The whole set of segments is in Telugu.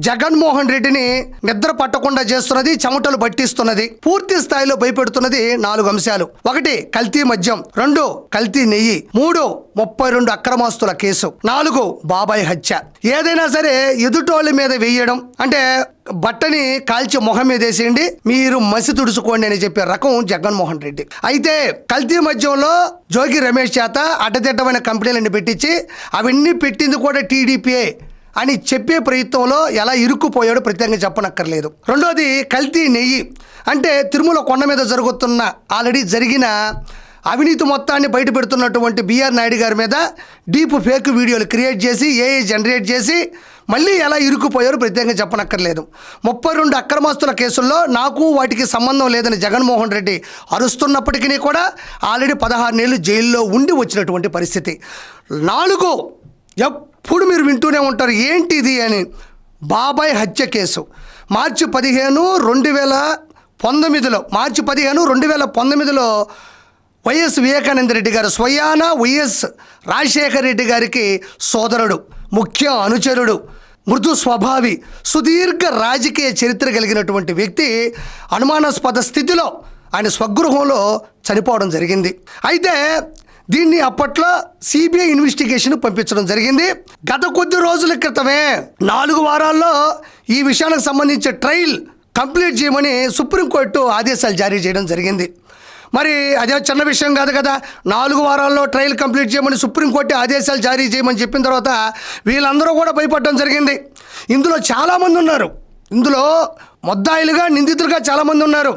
జగన్మోహన్ రెడ్డిని నిద్ర పట్టకుండా చేస్తున్నది, చెమటలు పట్టిస్తున్నది, పూర్తి స్థాయిలో భయపెడుతున్నది 4 అంశాలు. 1 కల్తీ మద్యం, 2 కల్తీ నెయ్యి, 3 32 అక్రమాస్తుల కేసు, 4 బాబాయ్ హత్య. ఏదైనా సరే ఎదుటోళ్ళ మీద వేయడం అంటే బట్టని కాల్చి మొహం మీద వేసేయండి, మీరు మసి తుడుచుకోండి అని చెప్పే రకం జగన్మోహన్ రెడ్డి. అయితే కల్తీ మద్యంలో జోగి రమేష్ చేత అడ్డదిడ్డమైన కంపెనీలన్నీ పెట్టించి అవన్నీ పెట్టింది కూడా టీడీపీఏ అని చెప్పే ప్రయత్నంలో ఎలా ఇరుక్కుపోయాడో ప్రత్యేకంగా చెప్పనక్కర్లేదు. 2వది కల్తీ నెయ్యి అంటే తిరుమల కొండ మీద జరుగుతున్న ఆల్రెడీ జరిగిన అవినీతి మొత్తాన్ని బయట పెడుతున్నటువంటి బిఆర్ నాయుడు గారి మీద డీప్ ఫేక్ వీడియోలు క్రియేట్ చేసి ఏఐ జనరేట్ చేసి మళ్ళీ ఎలా ఇరుక్కుపోయారో ప్రత్యేకంగా చెప్పనక్కర్లేదు. 32 అక్రమాస్తుల కేసుల్లో నాకు వాటికి సంబంధం లేదని జగన్మోహన్ రెడ్డి అరుస్తున్నప్పటికీ కూడా ఆల్రెడీ 16 నెలలు జైల్లో ఉండి వచ్చినటువంటి పరిస్థితి. 4 ఎప్పుడు మీరు వింటూనే ఉంటారు ఏంటిది అని, బాబాయ్ హత్య కేసు. మార్చి 15, 2019లో వైఎస్ వివేకానంద రెడ్డి గారు స్వయాన వైఎస్ రాజశేఖర రెడ్డి గారికి సోదరుడు, ముఖ్య అనుచరుడు, మృదు స్వభావి, సుదీర్ఘ రాజకీయ చరిత్ర కలిగినటువంటి వ్యక్తి అనుమానాస్పద స్థితిలో ఆయన స్వగృహంలో చనిపోవడం జరిగింది. అయితే దీన్ని అప్పట్లో సిబిఐ ఇన్వెస్టిగేషన్ పంపించడం జరిగింది. గత కొద్ది రోజుల క్రితమే 4 వారాల్లో ఈ విషయానికి సంబంధించి ట్రయల్ కంప్లీట్ చేయమని సుప్రీంకోర్టు ఆదేశాలు జారీ చేయడం జరిగింది. మరి అదే చిన్న విషయం కాదు కదా, 4 వారాల్లో ట్రయల్ కంప్లీట్ చేయమని సుప్రీంకోర్టు ఆదేశాలు జారీ చేయమని చెప్పిన తర్వాత వీళ్ళందరూ కూడా భయపడడం జరిగింది. ఇందులో చాలామంది ఉన్నారు, ఇందులో ముద్దాయిలుగా నిందితులుగా చాలామంది ఉన్నారు.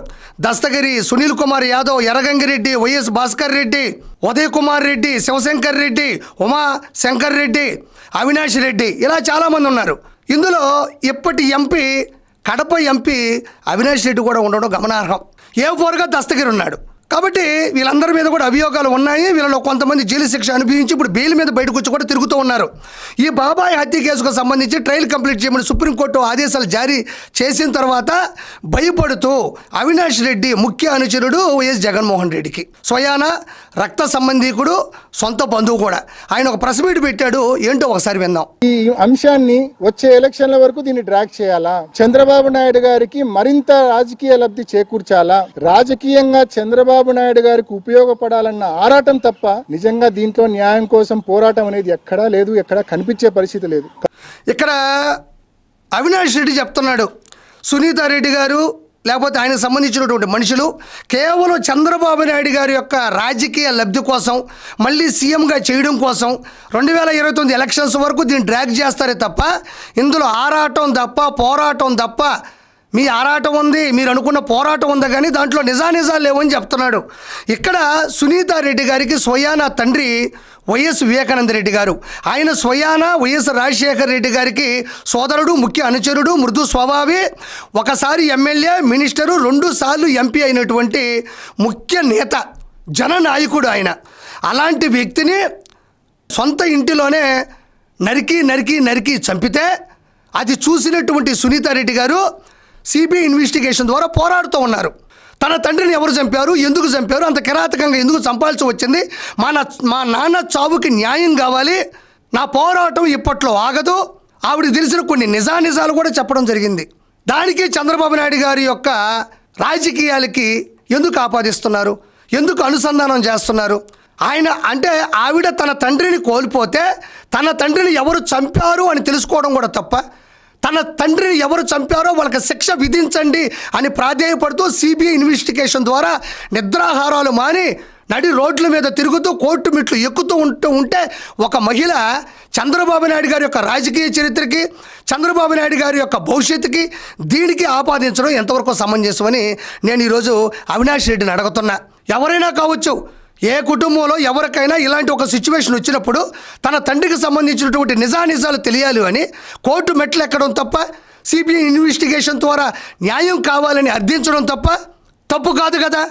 దస్తగిరి, సునీల్ కుమార్ యాదవ్, ఎర్రగంగిరెడ్డి, వైఎస్ భాస్కర్ రెడ్డి, ఉదయ్ కుమార్ రెడ్డి, శివశంకర్ రెడ్డి, ఉమాశంకర్ రెడ్డి, అవినాష్ రెడ్డి, ఇలా చాలామంది ఉన్నారు. ఇందులో ఇప్పటి ఎంపీ, కడప ఎంపీ అవినాష్ రెడ్డి కూడా ఉండడం గమనార్హం. A4గా దస్తగిరి ఉన్నాడు. కాబట్టి వీళ్ళందరి మీద కూడా అభియోగాలు ఉన్నాయి. వీళ్ళలో కొంతమంది జైలు శిక్ష అనుభవించి ఇప్పుడు బెయిల్ మీద బయటకు వచ్చి కూడా తిరుగుతూ ఉన్నారు. ఈ బాబాయ్ హత్య కేసుకు సంబంధించి ట్రయల్ కంప్లీట్ చేయమని సుప్రీంకోర్టు ఆదేశాలు జారీ చేసిన తర్వాత భయపడుతూ అవినాష్ రెడ్డి ముఖ్య అనుచరుడు వైఎస్ జగన్మోహన్ రెడ్డికి స్వయాన రక్త సంబంధీకుడు, సొంత బంధువు కూడా, ఆయన ఒక ప్రెస్ మీట్ పెట్టాడు. ఏంటో ఒకసారి విందాం. ఈ అంశాన్ని వచ్చే ఎలక్షన్ల వరకు దీన్ని డ్రాగ్ చేయాలా, చంద్రబాబు నాయుడు గారికి మరింత రాజకీయ లబ్ధి చేకూర్చాలా, రాజకీయంగా చంద్రబాబు నాయుడు గారికి ఉపయోగపడాలన్న ఆరాటం తప్ప నిజంగా దీంట్లో న్యాయం కోసం పోరాటం అనేది ఎక్కడా లేదు, ఎక్కడా కనిపించే పరిస్థితి లేదు. ఇక్కడ అవినాష్ రెడ్డి చెప్తున్నాడు, సునీతారెడ్డి గారు లేకపోతే ఆయనకు సంబంధించినటువంటి మనుషులు కేవలం చంద్రబాబు నాయుడు గారి యొక్క రాజకీయ లబ్ధి కోసం, మళ్ళీ సీఎంగా చేయడం కోసం 2029 ఎలక్షన్స్ వరకు దీన్ని డ్రాగ్ చేస్తారే తప్ప ఇందులో ఆరాటం తప్ప, పోరాటం తప్ప, మీ ఆరాటం ఉంది, మీరు అనుకున్న పోరాటం ఉంది, కానీ దాంట్లో నిజాలు లేవని చెప్తున్నాడు. ఇక్కడ సునీతారెడ్డి గారికి స్వయాన తండ్రి వైఎస్ వివేకానంద రెడ్డి గారు, ఆయన స్వయాన వైఎస్ రాజశేఖర రెడ్డి గారికి సోదరుడు, ముఖ్య అనుచరుడు, మృదు స్వభావి, ఒకసారి ఎమ్మెల్యే, మినిస్టరు, 2 సార్లు ఎంపీ అయినటువంటి ముఖ్య నేత, జననాయకుడు ఆయన. అలాంటి వ్యక్తిని సొంత ఇంటిలోనే నరికి చంపితే అది చూసినటువంటి సునీతారెడ్డి గారు సిబిఐ ఇన్వెస్టిగేషన్ ద్వారా పోరాడుతూ ఉన్నారు. తన తండ్రిని ఎవరు చంపారు, ఎందుకు చంపారు, అంత కిరాతకంగా ఎందుకు చంపాల్సి వచ్చింది, మా నాన్న చావుకి న్యాయం కావాలి, నా పోరాటం ఇప్పట్లో ఆగదు, ఆవిడ తెలిసిన కొన్ని నిజాలు కూడా చెప్పడం జరిగింది. దానికి చంద్రబాబు నాయుడు గారి యొక్క రాజకీయాలకి ఎందుకు ఆపాదిస్తున్నారు, ఎందుకు అనుసంధానం చేస్తున్నారు? ఆయన అంటే ఆవిడ తన తండ్రిని కోల్పోతే తన తండ్రిని ఎవరు చంపారు అని తెలుసుకోవడం కూడా తప్ప, తన తండ్రిని ఎవరు చంపారో వాళ్ళకి శిక్ష విధించండి అని ప్రాధేయపడుతూ సిబిఐ ఇన్వెస్టిగేషన్ ద్వారా నిద్రాహారాలు మాని నడి రోడ్ల మీద తిరుగుతూ కోర్టు మెట్లు ఎక్కుతూ ఉంటే ఒక మహిళ చంద్రబాబు నాయుడు గారి యొక్క రాజకీయ చరిత్రకి, చంద్రబాబు నాయుడు గారి యొక్క భవిష్యత్తుకి దీనికి ఆపాదించడం ఎంతవరకు సమంజసమని నేను ఈరోజు అవినాష్ రెడ్డిని అడుగుతున్నా. ఎవరైనా కావచ్చు, ఏ కుటుంబంలో ఎవరికైనా ఇలాంటి ఒక సిచ్యువేషన్ వచ్చినప్పుడు తన తండ్రికి సంబంధించినటువంటి నిజాలు తెలియాలి అని కోర్టు మెట్లు ఎక్కడం తప్ప, సిబిఐ ఇన్వెస్టిగేషన్ ద్వారా న్యాయం కావాలని అర్థించడం తప్ప తప్పు కాదు కదా.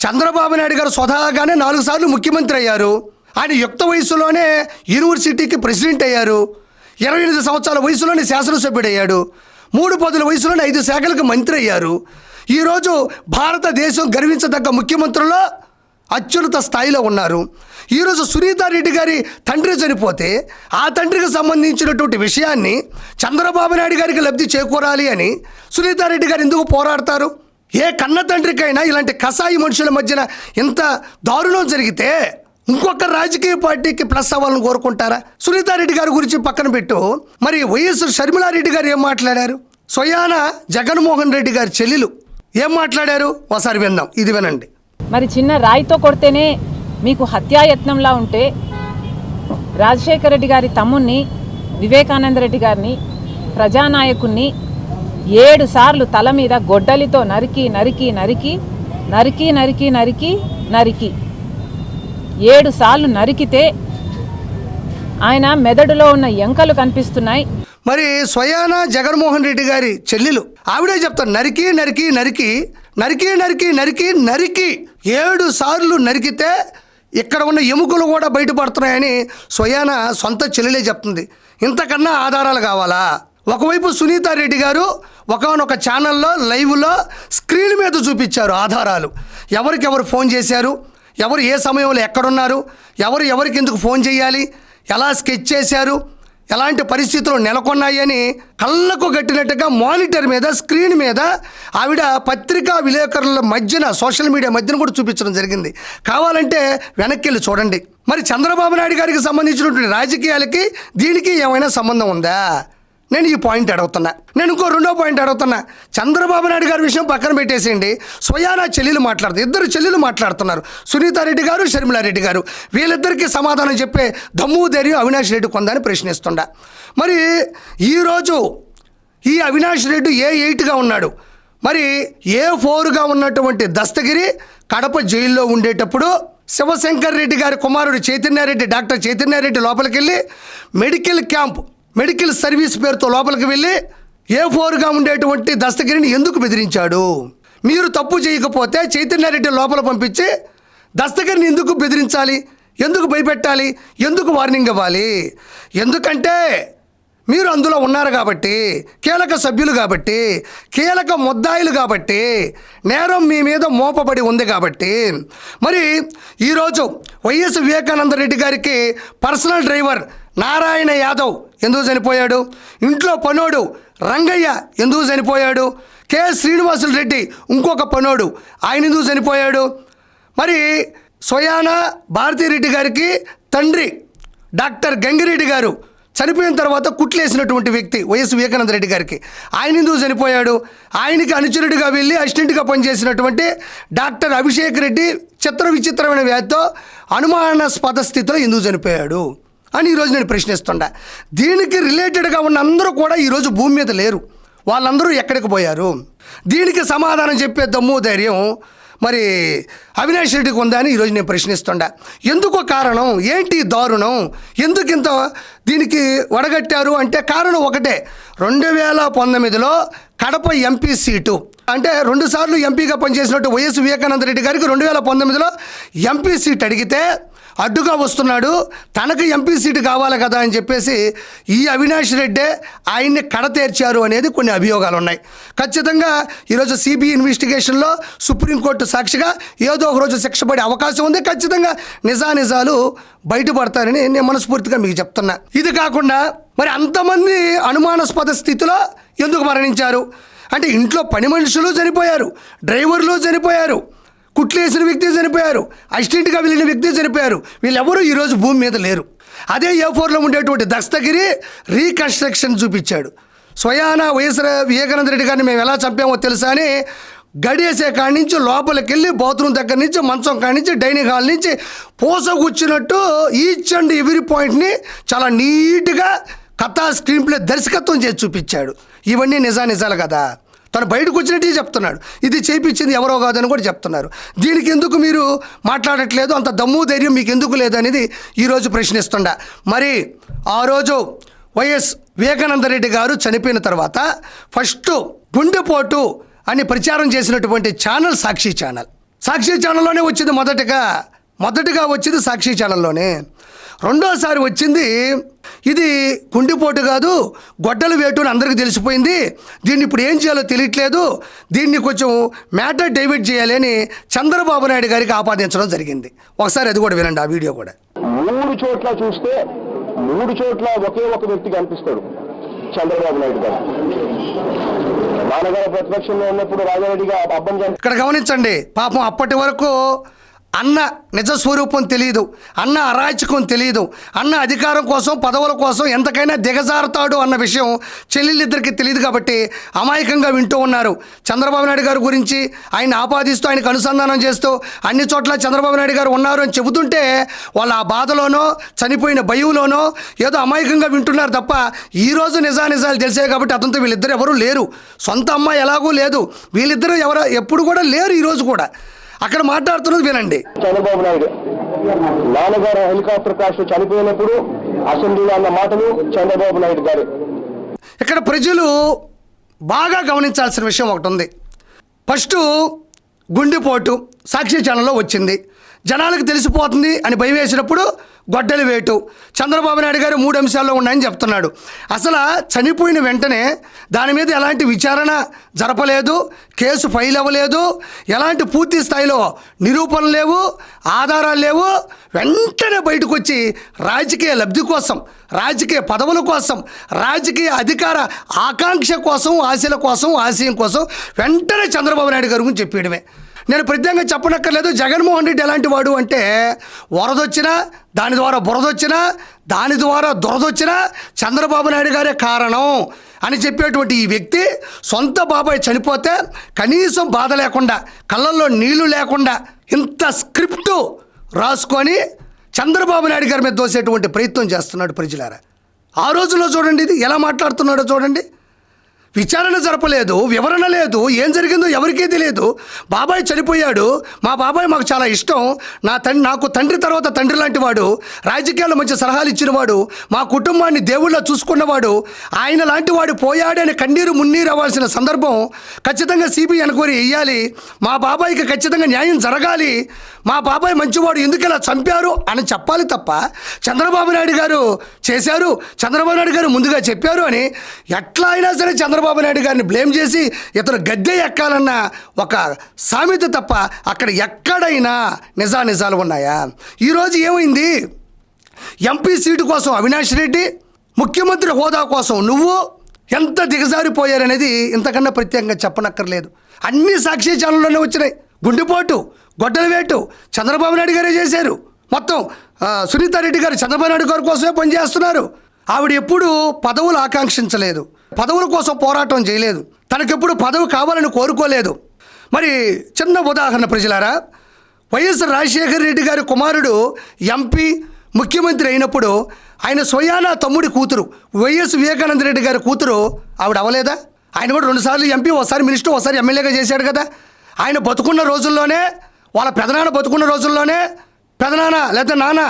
చంద్రబాబు నాయుడు గారు స్వతహాగానే 4 సార్లు ముఖ్యమంత్రి అయ్యారు. ఆయన యుక్త వయసులోనే యూనివర్సిటీకి ప్రెసిడెంట్ అయ్యారు. 28 సంవత్సరాల వయసులోనే శాసనసభ్యుడయ్యాడు. 3 పదుల వయసులోనే 5 శాఖలకు మంత్రి అయ్యారు. ఈరోజు భారతదేశం గర్వించదగ్గ ముఖ్యమంత్రుల్లో అత్యున్నత స్థాయిలో ఉన్నారు. ఈరోజు సునీతారెడ్డి గారి తండ్రి చనిపోతే ఆ తండ్రికి సంబంధించినటువంటి విషయాన్ని చంద్రబాబు నాయుడు గారికి లబ్ధి చేకూరాలి అని సునీతారెడ్డి గారు ఎందుకు పోరాడతారు? ఏ కన్న తండ్రికైనా ఇలాంటి కసాయి మనుషుల మధ్యన ఇంత దారుణం జరిగితే ఇంకొక రాజకీయ పార్టీకి ప్లస్ అవ్వాలని కోరుకుంటారా? సునీతారెడ్డి గారి గురించి పక్కన పెట్టు, మరి వైఎస్ షర్మిలారెడ్డి గారు ఏం మాట్లాడారు? స్వయాన జగన్మోహన్ రెడ్డి గారి చెల్లెలు ఏం మాట్లాడారు? ఒకసారి విందాం, ఇది వినండి. మరి చిన్న రాయితో కొడితేనే మీకు హత్యాయత్నంలా ఉంటే రాజశేఖర రెడ్డి గారి తమ్ముణ్ణి, వివేకానంద రెడ్డి గారిని, ప్రజానాయకుణ్ణి 7 సార్లు తల మీద గొడ్డలితో నరికి నరికి నరికి నరికి నరికి నరికి నరికి 7 సార్లు నరికితే ఆయన మెదడులో ఉన్న ఎంకలు కనిపిస్తున్నాయి. మరి స్వయాన జగన్మోహన్ రెడ్డి గారి చెల్లెలు ఆవిడే చెప్తారు, నరికి నరికి నరికి నరికి నరికి నరికి నరికి 7 సార్లు నరికితే ఇక్కడ ఉన్న ఎముకలు కూడా బయటపడుతున్నాయని స్వయాన సొంత చెల్లెలే చెప్తుంది. ఇంతకన్నా ఆధారాలు కావాలా? ఒకవైపు సునీతారెడ్డి గారు ఒకనొక ఛానల్లో లైవ్లో స్క్రీన్ మీద చూపించారు ఆధారాలు, ఎవరికెవరు ఫోన్ చేశారు, ఎవరు ఏ సమయంలో ఎక్కడున్నారు, ఎవరు ఎవరికి ఎందుకు ఫోన్ చేయాలి, ఎలా స్కెచ్ చేశారు, ఎలాంటి పరిస్థితులు నెలకొన్నాయని కళ్ళకు కట్టినట్టుగా మానిటర్ మీద స్క్రీన్ మీద ఆవిడ పత్రికా విలేకరుల మధ్యన సోషల్ మీడియా మధ్యన కూడా చూపించడం జరిగింది. కావాలంటే వెనక్కి వెళ్ళి చూడండి. మరి చంద్రబాబు నాయుడు గారికి సంబంధించినటువంటి రాజకీయాలకి దీనికి ఏమైనా సంబంధం ఉందా? నేను ఈ పాయింట్ అడుగుతున్నా. నేను ఇంకో రెండో పాయింట్ అడుగుతున్నా. చంద్రబాబు నాయుడు గారి విషయం పక్కన పెట్టేసేయండి, స్వయానా చెల్లెలు మాట్లాడుతుంది, 2 చెల్లెలు మాట్లాడుతున్నారు, సునీతారెడ్డి గారు, షర్మిలారెడ్డి గారు. వీళ్ళిద్దరికీ సమాధానం చెప్పే దమ్ము ధైర్యం అవినాష్ రెడ్డి కొందని ప్రశ్నిస్తుండా. మరి ఈరోజు ఈ అవినాష్ రెడ్డి A8గా ఉన్నాడు, మరి A4గా ఉన్నటువంటి దస్తగిరి కడప జైల్లో ఉండేటప్పుడు శివశంకర్ రెడ్డి గారి కుమారుడు చైతన్యారెడ్డి, డాక్టర్ చైతన్యారెడ్డి లోపలికి వెళ్ళి మెడికల్ సర్వీస్ పేరుతో లోపలికి వెళ్ళి A4గా ఉండేటువంటి దస్తగిరిని ఎందుకు బెదిరించాడు? మీరు తప్పు చేయకపోతే చైతన్యారెడ్డి లోపల పంపించి దస్తగిరిని ఎందుకు బెదిరించాలి, ఎందుకు భయపెట్టాలి, ఎందుకు వార్నింగ్ ఇవ్వాలి? ఎందుకంటే మీరు అందులో ఉన్నారు కాబట్టి, కీలక సభ్యులు కాబట్టి, కీలక ముద్దాయిలు కాబట్టి, నేరం మీ మీద మోపబడి ఉంది కాబట్టి. మరి ఈరోజు వైఎస్ వివేకానంద రెడ్డి గారికి పర్సనల్ డ్రైవర్ నారాయణ యాదవ్ ఎందుకు చనిపోయాడు? ఇంట్లో పనోడు రంగయ్య ఎందుకు చనిపోయాడు? కె శ్రీనివాసులు రెడ్డి ఇంకొక పనోడు, ఆయన ఎందుకు చనిపోయాడు? మరి స్వయాన భారతీరెడ్డి గారికి తండ్రి డాక్టర్ గంగిరెడ్డి గారు చనిపోయిన తర్వాత కుట్లేసినటువంటి వ్యక్తి వైఎస్ వివేకానంద రెడ్డి గారికి, ఆయన ఎందుకు చనిపోయాడు? ఆయనకి అనుచరుడిగా వెళ్ళి అసిస్టెంట్గా పనిచేసినటువంటి డాక్టర్ అభిషేక్ రెడ్డి చిత్ర విచిత్రమైన వ్యాధితో అనుమానాస్పద స్థితిలో ఎందుకు చనిపోయాడు అని ఈరోజు నేను ప్రశ్నిస్తుండా. దీనికి రిలేటెడ్గా ఉన్న అందరూ కూడా ఈరోజు భూమి మీద లేరు, వాళ్ళందరూ ఎక్కడికి పోయారు? దీనికి సమాధానం చెప్పే దమ్ము ధైర్యం మరి అవినాష్ రెడ్డికి ఉందా అని ఈరోజు నేను ప్రశ్నిస్తుండా. ఎందుకు కారణం ఏంటి దారుణం? ఎందుకు ఇంత దీనికి వడగట్టారు అంటే కారణం ఒకటే, 2019లో కడప ఎంపీ సీటు అంటే 2 సార్లు ఎంపీగా పనిచేసినట్టు వైఎస్ వివేకానంద రెడ్డి గారికి 2019లో ఎంపీ సీట్ అడిగితే అడ్డుగా వస్తున్నాడు, తనకు ఎంపీ సీటు కావాలి కదా అని చెప్పేసి ఈ అవినాష్ రెడ్డే ఆయన్ని కడతేర్చారు అనేది కొన్ని అభియోగాలు ఉన్నాయి. ఖచ్చితంగా ఈరోజు సిబిఐ ఇన్వెస్టిగేషన్లో సుప్రీంకోర్టు సాక్షిగా ఏదో ఒక రోజు శిక్ష పడే అవకాశం ఉంది. ఖచ్చితంగా నిజాలు బయటపడతారని నేను మనస్ఫూర్తిగా మీకు చెప్తున్నా. ఇది కాకుండా మరి అంతమంది అనుమానాస్పద స్థితిలో ఎందుకు మరణించారు అంటే ఇంట్లో పని మనుషులు చనిపోయారు, డ్రైవర్లు చనిపోయారు, కుట్లేసిన వ్యక్తి చనిపోయారు, అసిస్టెంట్గా వెళ్ళిన వ్యక్తి చనిపోయారు. వీళ్ళెవరూ ఈరోజు భూమి మీద లేరు. అదే A4లో ఉండేటువంటి దస్తగిరి రీకన్స్ట్రక్షన్ చూపించాడు. స్వయాన వైఎస్ వివేకానంద రెడ్డి గారిని మేము ఎలా చంపామో తెలుసా అని గడియేసే కాడి నుంచి లోపలికి వెళ్ళి బాత్రూమ్ దగ్గర నుంచి మంచం కాడి నుంచి డైనింగ్ హాల్ నుంచి పూస కూర్చున్నట్టు ఈచ్ అండ్ ఎవ్రీ పాయింట్ని చాలా నీట్గా కథా స్క్రీన్ ప్లే దర్శకత్వం చేసి చూపించాడు. ఇవన్నీ నిజాలు కదా. తను బయటకు వచ్చినట్టే చెప్తున్నాడు, ఇది చేయించింది ఎవరో కాదని కూడా చెప్తున్నారు. దీనికి ఎందుకు మీరు మాట్లాడట్లేదు? అంత దమ్ము ధైర్యం మీకు ఎందుకు లేదనేది ఈరోజు ప్రశ్నిస్తుండా. మరి ఆ రోజు వైఎస్ వివేకానంద రెడ్డి గారు చనిపోయిన తర్వాత ఫస్ట్ గుండెపోటు అని ప్రచారం చేసినటువంటి ఛానల్ సాక్షి ఛానల్లోనే వచ్చింది. మొదటిగా వచ్చింది సాక్షి ఛానల్లోనే. రెండోసారి వచ్చింది ఇది గుండెపోటు కాదు, గొడ్డలు వేటు అని అందరికీ తెలిసిపోయింది, దీన్ని ఇప్పుడు ఏం చేయాలో తెలియట్లేదు, దీన్ని కొంచెం మ్యాటర్ డైవర్ట్ చేయాలి అని చంద్రబాబు నాయుడు గారికి ఆపాదించడం జరిగింది. ఒకసారి అది కూడా వినండి, ఆ వీడియో కూడా. 3 చోట్ల చూస్తే 3 చోట్ల ఒకే ఒక వ్యక్తి కనిపిస్తాడు, చంద్రబాబు నాయుడు గారు. నాన్నగారు ప్రతిపక్షంలో ఉన్నప్పుడు రాజారెడ్డిగా అబ్బం ఇక్కడ గమనించండి, పాపం అప్పటి వరకు అన్న నిజ స్వరూపం తెలియదు, అన్న అరాచకం తెలియదు, అన్న అధికారం కోసం పదవుల కోసం ఎంతకైనా దిగజారుతాడు అన్న విషయం చెల్లెళ్ళిద్దరికి తెలియదు కాబట్టి అమాయకంగా వింటూ ఉన్నారు. చంద్రబాబు నాయుడు గారి గురించి ఆయన ఆపాదిస్తూ ఆయనకు అనుసంధానం చేస్తూ అన్ని చోట్ల చంద్రబాబు నాయుడు గారు ఉన్నారు అని చెబుతుంటే వాళ్ళు ఆ బాధలోనో చనిపోయిన భయంలోనో ఏదో అమాయకంగా వింటున్నారు తప్ప ఈరోజు నిజాలు తెలిసాయి కాబట్టి అతనితో వీళ్ళిద్దరు ఎవరూ లేరు. సొంత అమ్మాయి ఎలాగూ లేదు, వీళ్ళిద్దరూ ఎప్పుడు కూడా లేరు. ఈరోజు కూడా అక్కడ మాట్లాడుతున్నది వినండి. చంద్రబాబు నాయుడు నాన్నగారు హెలికాప్టర్ క్రాష్ చనిపోయినప్పుడు అసెంబ్లీలో అన్న మాటలు చంద్రబాబు నాయుడు గారు. ఇక్కడ ప్రజలు బాగా గమనించాల్సిన విషయం ఒకటి ఉంది. ఫస్ట్ గుండెపోటు సాక్షి ఛానల్లో వచ్చింది, జనాలకు తెలిసిపోతుంది అని భయం వేసినప్పుడు గొడ్డలి వేటు. చంద్రబాబు నాయుడు గారు 3 అంశాల్లో ఉన్నాయని చెప్తున్నాడు. అసలు చనిపోయిన వెంటనే దాని మీద ఎలాంటి విచారణ జరపలేదు, కేసు ఫైల్ అవ్వలేదు, ఎలాంటి పూర్తి స్థాయిలో నిరూపణలు లేవు, ఆధారాలు లేవు. వెంటనే బయటకు వచ్చి రాజకీయ లబ్ధి కోసం, రాజకీయ పదవుల కోసం, రాజకీయ అధికార ఆకాంక్ష కోసం, ఆశల కోసం, ఆశయం కోసం వెంటనే చంద్రబాబు నాయుడు గారి గురించి చెప్పేయడమే. నేను ప్రత్యేకంగా చెప్పనక్కర్లేదు. జగన్మోహన్ రెడ్డి ఎలాంటి వాడు అంటే వరదొచ్చినా, దాని ద్వారా బురదొచ్చినా, దాని ద్వారా దురదొచ్చినా చంద్రబాబు నాయుడు గారే కారణం అని చెప్పేటువంటి ఈ వ్యక్తి సొంత బాబాయ్ చనిపోతే కనీసం బాధ లేకుండా, కళ్ళల్లో నీళ్లు లేకుండా ఇంత స్క్రిప్టు రాసుకొని చంద్రబాబు నాయుడు గారి మీద దోసేటువంటి ప్రయత్నం చేస్తున్నాడు. ప్రజలారా, ఆ రోజుల్లో చూడండి ఇది ఎలా మాట్లాడుతున్నాడో చూడండి. విచారణ జరపలేదు, వివరణ లేదు, ఏం జరిగిందో ఎవరికీ తెలియదు. బాబాయ్ చనిపోయాడు, మా బాబాయ్ మాకు చాలా ఇష్టం, నాకు తండ్రి తర్వాత తండ్రి లాంటి వాడు, రాజకీయాల్లో మంచి సలహాలు ఇచ్చినవాడు, మా కుటుంబాన్ని దేవుళ్ళ చూసుకున్నవాడు, ఆయన లాంటి వాడు పోయాడని కన్నీరు మున్నీరు అవ్వాల్సిన సందర్భం. ఖచ్చితంగా సిబిఐ ఎంక్వైరీ వేయాలి, మా బాబాయ్కి ఖచ్చితంగా న్యాయం జరగాలి, మా బాబాయ్ మంచివాడు ఎందుకు ఇలా చంపారు అని చెప్పాలి తప్ప చంద్రబాబు నాయుడు గారు చేశారు, చంద్రబాబు నాయుడు గారు ముందుగా చెప్పారు అని ఎట్లా అయినా సరే చంద్రబాబు నాయుడు గారిని బ్లేమ్ చేసి ఇతను గద్దె ఎక్కాలన్న ఒక సామెత తప్ప అక్కడ ఎక్కడైనా నిజాలు ఉన్నాయా? ఈరోజు ఏమైంది? ఎంపీ సీటు కోసం అవినాష్ రెడ్డి, ముఖ్యమంత్రి హోదా కోసం నువ్వు ఎంత దిగజారిపోయారనేది ఇంతకన్నా ప్రత్యేకంగా చెప్పనక్కర్లేదు. అన్ని సాక్షి ఛానల్లోనే వచ్చినాయి. గుండెపోటు, గొడ్డల వేటు చంద్రబాబు నాయుడు గారే చేశారు. మొత్తం సునీతారెడ్డి గారు చంద్రబాబు నాయుడు గారి కోసమే పనిచేస్తున్నారు. ఆవిడ ఎప్పుడు పదవులు ఆకాంక్షించలేదు, పదవుల కోసం పోరాటం చేయలేదు, తనకెప్పుడు పదవి కావాలని కోరుకోలేదు. మరి చిన్న ఉదాహరణ ప్రజలారా, వైఎస్ రాజశేఖర రెడ్డి గారి కుమారుడు ఎంపీ ముఖ్యమంత్రి అయినప్పుడు ఆయన స్వయానా తమ్ముడి కూతురు వైఎస్ వివేకానంద రెడ్డి గారి కూతురు ఆవిడ అవ్వలేదా? ఆయన కూడా 2 సార్లు ఎంపీ, ఒకసారి మినిస్టర్, ఒకసారి ఎమ్మెల్యేగా చేశాడు కదా. ఆయన బతుకున్న రోజుల్లోనే, వాళ్ళ పెదనాన్న బతుకున్న రోజుల్లోనే పెదనాన్న లేదా నాన్న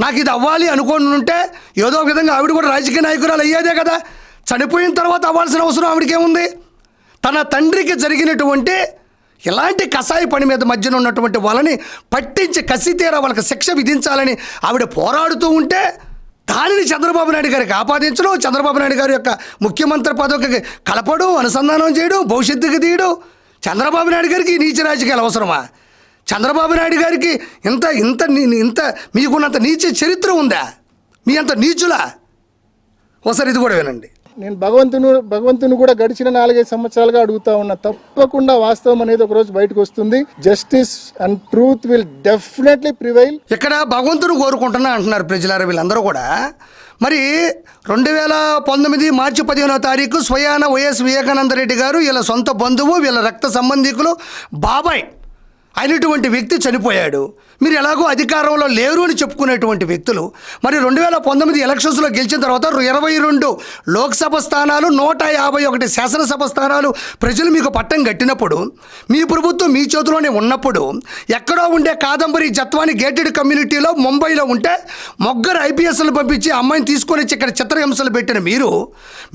నాకు ఇది అవ్వాలి అనుకోని ఉంటే ఏదో ఒక విధంగా ఆవిడ కూడా రాజకీయ నాయకురాలు అయ్యేదే కదా. చనిపోయిన తర్వాత అవ్వాల్సిన అవసరం ఆవిడకేముంది? తన తండ్రికి జరిగినటువంటి ఇలాంటి కసాయి పని మీద మధ్యన ఉన్నటువంటి వాళ్ళని పట్టించి కసి తీరా వాళ్ళకి శిక్ష విధించాలని ఆవిడ పోరాడుతూ ఉంటే దానిని చంద్రబాబు నాయుడు గారికి ఆపాదించడం, చంద్రబాబు నాయుడు గారి యొక్క ముఖ్యమంత్రి పదవికి కలపడం, అనుసంధానం చేయడం, భవిష్యత్తుకి తీయడం. చంద్రబాబు నాయుడు గారికి నీచ రాజకీయాలు అవసరమా? చంద్రబాబు నాయుడు గారికి ఇంత ఇంత ఇంత మీకున్నంత నీచ చరిత్ర ఉందా? మీ అంత నీచులా? ఒకసారి ఇది కూడా వినండి. నేను భగవంతుని కూడా గడిచిన 4-5 సంవత్సరాలుగా అడుగుతా ఉన్నా, తప్పకుండా వాస్తవం అనేది ఒక రోజు బయటకు వస్తుంది. Justice and truth will definitely prevail. ఇక్కడ భగవంతుని కోరుకుంటున్నా అంటున్నారు ప్రజలారా వీళ్ళందరూ కూడా. మరి 2019 మార్చి 15వ తారీఖు స్వయాన వైఎస్ వివేకానంద రెడ్డి గారు వీళ్ళ సొంత బంధువు, వీళ్ళ రక్త సంబంధికులు బాబాయ్ అయినటువంటి వ్యక్తి చనిపోయాడు. మీరు ఎలాగో అధికారంలో లేరు అని చెప్పుకునేటువంటి వ్యక్తులు మరి 2019 ఎలక్షన్స్లో గెలిచిన తర్వాత 22 లోక్సభ స్థానాలు, 151 శాసనసభ స్థానాలు ప్రజలు మీకు పట్టం కట్టినప్పుడు, మీ ప్రభుత్వం మీ చేతిలోనే ఉన్నప్పుడు, ఎక్కడో ఉండే కాదంబరి జత్వాని గేటెడ్ కమ్యూనిటీలో ముంబైలో ఉంటే ముగ్గురు ఐపీఎస్లు పంపించి అమ్మాయిని తీసుకొని వచ్చి ఇక్కడ చిత్రహింసలు పెట్టిన మీరు,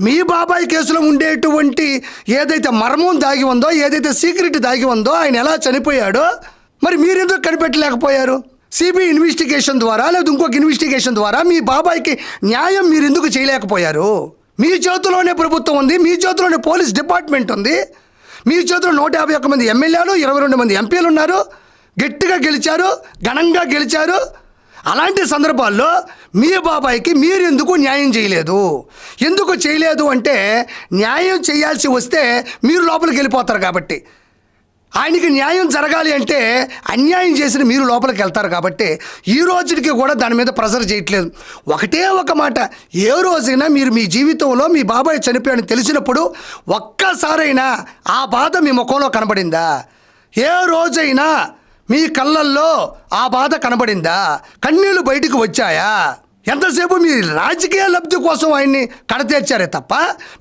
మీ బాబాయ్ కేసులో ఉండేటువంటి ఏదైతే మర్మం దాగి ఉందో, ఏదైతే సీక్రెట్ దాగి ఉందో, ఆయన ఎలా చనిపోయాడో మరి మీరెందుకు కనిపెట్టలేకపోయారు? సిబిఐ ఇన్వెస్టిగేషన్ ద్వారా లేదా ఇంకొక ఇన్వెస్టిగేషన్ ద్వారా మీ బాబాయ్కి న్యాయం మీరు ఎందుకు చేయలేకపోయారు? మీ చేతిలోనే ప్రభుత్వం ఉంది, మీ చేతిలోనే పోలీస్ డిపార్ట్మెంట్ ఉంది, మీ చేతిలో 151 మంది ఎమ్మెల్యేలు, 22 మంది ఎంపీలు ఉన్నారు, గట్టిగా గెలిచారు, ఘనంగా గెలిచారు. అలాంటి సందర్భాల్లో మీ బాబాయికి మీరు ఎందుకు న్యాయం చేయలేదు? ఎందుకు చేయలేదు అంటే న్యాయం చేయాల్సి వస్తే మీరు లోపలికి వెళ్ళిపోతారు కాబట్టి, ఆయనకి న్యాయం జరగాలి అంటే అన్యాయం చేసిన మీరు లోపలికి వెళ్తారు కాబట్టి ఈ రోజుకి కూడా దాని మీద ప్రెజర్ చేయట్లేదు. ఒకటే ఒక మాట, ఏ రోజైనా మీరు మీ జీవితంలో మీ బాబాయ్ చనిపోయాడని తెలిసినప్పుడు ఒక్కసారైనా ఆ బాధ మీ ముఖంలో కనబడిందా? ఏ రోజైనా మీ కళ్ళల్లో ఆ బాధ కనబడిందా? కన్నీళ్లు బయటకు వచ్చాయా? ఎంతసేపు మీ రాజకీయ లబ్ధి కోసం ఆయన్ని కడతీర్చారే తప్ప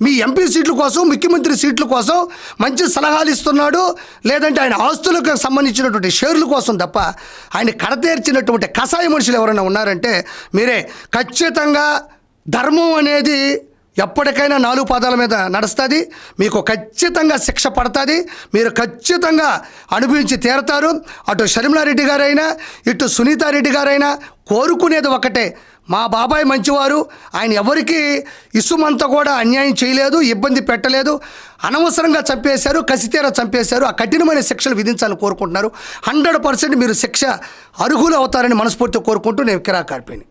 మీ ఎంపీ సీట్ల కోసం, ముఖ్యమంత్రి సీట్ల కోసం మంచి సలహాలు ఇస్తున్నాడు, లేదంటే ఆయన ఆస్తులకు సంబంధించినటువంటి షేర్ల కోసం తప్ప ఆయన కడతీర్చినటువంటి కషాయ మనుషులు ఎవరైనా ఉన్నారంటే మీరే. ఖచ్చితంగా ధర్మం అనేది ఎప్పటికైనా 4 పాదాల మీద నడుస్తుంది. మీకు ఖచ్చితంగా శిక్ష పడుతుంది. మీరు ఖచ్చితంగా అనుభవించి తీరతారు. అటు షర్మిలారెడ్డి గారైనా ఇటు సునీతారెడ్డి గారైనా కోరుకునేది ఒకటే, మా బాబాయ్ మంచివారు, ఆయన ఎవరికి ఇసుమంతా కూడా అన్యాయం చేయలేదు, ఇబ్బంది పెట్టలేదు, అనవసరంగా చంపేశారు, కసితీర చంపేశారు, ఆ కఠినమైన శిక్షలు విధించాలని కోరుకుంటున్నారు. 100% మీరు శిక్ష అర్హులు అవుతారని మనస్ఫూర్తిగా కోరుకుంటూ నేను కిరా కార్పేని.